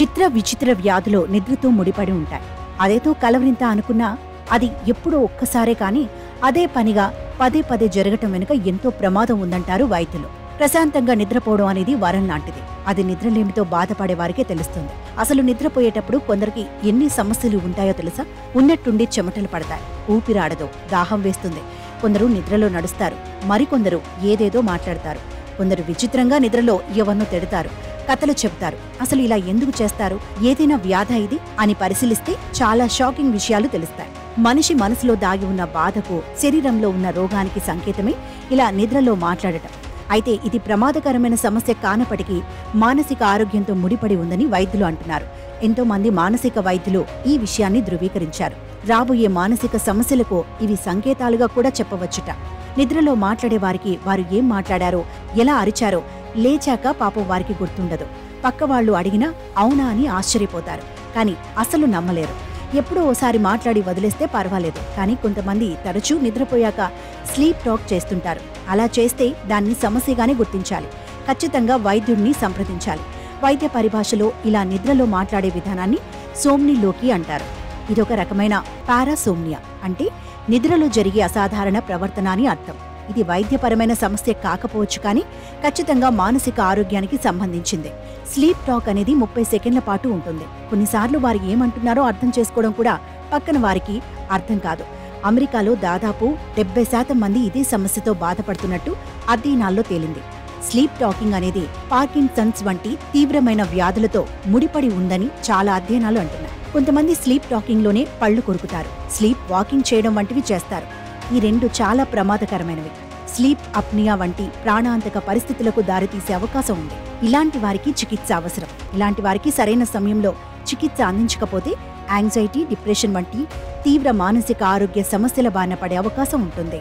చిత్ర విచిత్ర వ్యాధులు నిద్రతో ముడిపడి ఉంటాయి. అదేదో కలవరింత అనుకున్నా అది ఎప్పుడో ఒక్కసారే కాని అదే పనిగా పదే పదే జరగటం వెనుక ఎంతో ప్రమాదం ఉందంటారు వైద్యులు. ప్రశాంతంగా నిద్రపోవడం అనేది వరం లాంటిది. అది నిద్రలేమితో బాధపడే వారికే తెలుస్తుంది. అసలు నిద్రపోయేటప్పుడు కొందరికి ఎన్ని సమస్యలు ఉంటాయో తెలుసా? ఉన్నట్టుండి చెమటలు పడతాయి, ఊపిరాడదు, దాహం వేస్తుంది. కొందరు నిద్రలో నడుస్తారు, మరికొందరు ఏదేదో మాట్లాడతారు. కొందరు విచిత్రంగా నిద్రలో ఎవరినో తిడతారు, కథలు చెప్తారు. అసలు ఇలా ఎందుకు చేస్తారు? ఏదైనా వ్యాధ ఇది అని పరిశీలిస్తే చాలా షాకింగ్ విషయాలు తెలుస్తాయి. మనిషి మనసులో దాగి ఉన్న బాధకు, శరీరంలో ఉన్న రోగానికి సంకేతమే ఇలా నిద్రలో మాట్లాడటం. అయితే ఇది ప్రమాదకరమైన సమస్య కానప్పటికీ మానసిక ఆరోగ్యంతో ముడిపడి ఉందని వైద్యులు అంటున్నారు. ఎంతో మంది మానసిక వైద్యులు ఈ విషయాన్ని ధృవీకరించారు. రాబోయే మానసిక సమస్యలకు ఇవి సంకేతాలుగా కూడా చెప్పవచ్చుట. నిద్రలో మాట్లాడే వారికి వారు ఏం మాట్లాడారో, ఎలా అరిచారో లేచాక పాపం వారికి గుర్తుండదు. పక్కవాళ్లు అడిగినా అవునా అని ఆశ్చర్యపోతారు, కానీ అసలు నమ్మలేరు. ఎప్పుడో ఓసారి మాట్లాడి వదిలేస్తే పర్వాలేదు, కానీ కొంతమంది తరచూ నిద్రపోయాక స్లీప్ టాక్ చేస్తుంటారు. అలా చేస్తే దాన్ని సమస్యగానే గుర్తించాలి. ఖచ్చితంగా వైద్యుడిని సంప్రదించాలి. వైద్య పరిభాషలో ఇలా నిద్రలో మాట్లాడే విధానాన్ని సోమ్నిలోకి అంటారు. ఇదొక రకమైన పారాసోమ్నియా, అంటే నిద్రలో జరిగే అసాధారణ ప్రవర్తన అని అర్థం. ఇది వైద్యపరమైన సమస్య కాకపోవచ్చు, కానీ ఖచ్చితంగా మానసిక ఆరోగ్యానికి సంబంధించింది. స్లీప్ టాక్ అనేది 30 సెకండ్ల పాటు ఉంటుంది. కొన్నిసార్లు వారు ఏమంటున్నారో అర్థం చేసుకోవడం కూడా పక్కన వారికి అర్థం కాదు. అమెరికాలో దాదాపు 70% మంది ఇదే సమస్యతో బాధపడుతున్నట్టు అధ్యయనాల్లో తేలింది. స్లీప్ టాకింగ్ అనేది పార్కిన్సన్స్ వంటి తీవ్రమైన వ్యాధులతో ముడిపడి ఉందని చాలా అధ్యయనాలు అంటున్నాయి. కొంతమంది స్లీప్ టాకింగ్ లోనే పళ్లు కొరుకుతారు, స్లీప్ వాకింగ్ చేయడం వంటివి చేస్తారు. ఈ రెండు చాలా ప్రమాదకరమైనవి. స్లీప్ అప్నియా వంటి ప్రాణాంతక పరిస్థితులకు దారితీసే అవకాశం ఉంది. ఇలాంటి వారికి చికిత్స అవసరం. ఇలాంటి వారికి సరైన సమయంలో చికిత్స అందించకపోతే యాంగ్జైటీ, డిప్రెషన్ వంటి తీవ్ర మానసిక ఆరోగ్య సమస్యల బారిన పడే అవకాశం ఉంటుంది.